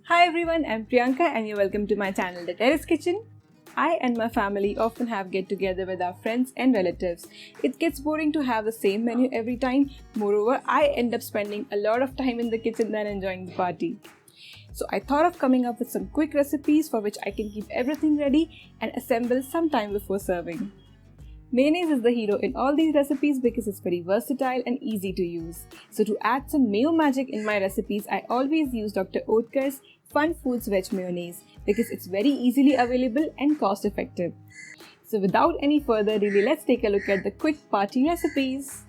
Hi everyone, I'm Priyanka and you're welcome to my channel The Terrace Kitchen. I and my family often have get together with our friends and relatives. It gets boring to have the same menu every time. Moreover, I end up spending a lot of time in the kitchen than enjoying the party. So I thought of coming up with some quick recipes for which I can keep everything ready and assemble some time before serving. Mayonnaise is the hero in all these recipes because it's very versatile and easy to use. So to add some mayo magic in my recipes, I always use Dr. Oetker's Fun Foods Veg Mayonnaise because it's very easily available and cost effective. So without any further delay, let's take a look at the quick party recipes.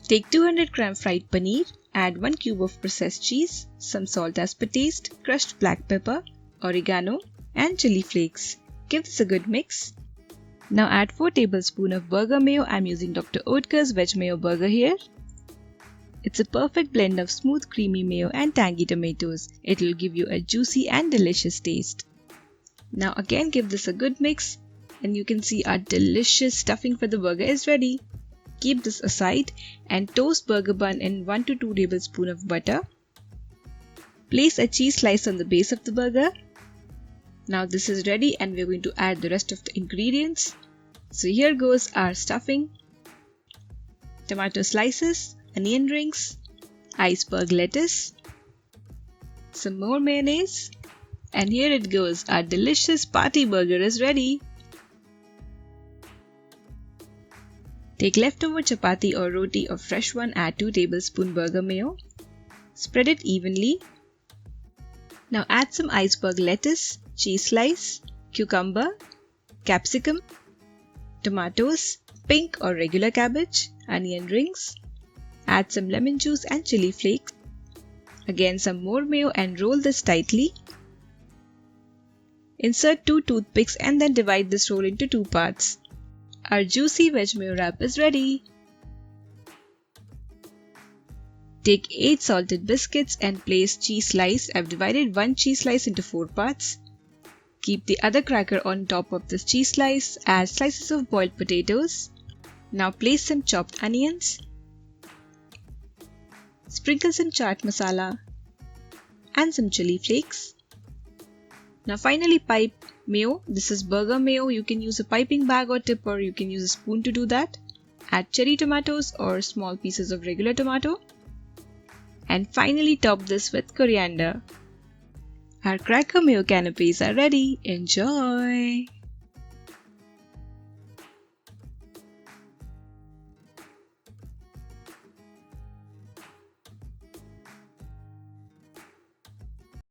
Take 200 gram fried paneer, add 1 cube of processed cheese, some salt as per taste, crushed black pepper, oregano, and chili flakes. Give this a good mix. Now add 4 tablespoons of burger mayo. I'm using Dr. Oetker's Veg Mayo Burger here. It's a perfect blend of smooth creamy mayo and tangy tomatoes. It will give you a juicy and delicious taste. Now again give this a good mix and you can see our delicious stuffing for the burger is ready. Keep this aside and toast burger bun in 1 to 2 tablespoons of butter. Place a cheese slice on the base of the burger. Now this is ready and we're going to add the rest of the ingredients. So here goes our stuffing, tomato slices, onion rings, iceberg lettuce, some more mayonnaise, and here it goes, our delicious party burger is ready. Take leftover chapati or roti or fresh one, add 2 tablespoons burger mayo. Spread it evenly. Now add some iceberg lettuce, cheese slice, cucumber, capsicum, tomatoes, pink or regular cabbage, onion rings. Add some lemon juice and chili flakes. Again some more mayo and roll this tightly. Insert 2 toothpicks and then divide this roll into 2 parts. Our juicy veg mayo wrap is ready. Take 8 salted biscuits and place cheese slice. I've divided 1 cheese slice into 4 parts. Keep the other cracker on top of this cheese slice. Add slices of boiled potatoes. Now place some chopped onions. Sprinkle some chaat masala and some chili flakes. Now finally pipe mayo. This is burger mayo. You can use a piping bag or tip or you can use a spoon to do that. Add cherry tomatoes or small pieces of regular tomato. And finally top this with coriander. Our cracker mayo canapes are ready. Enjoy!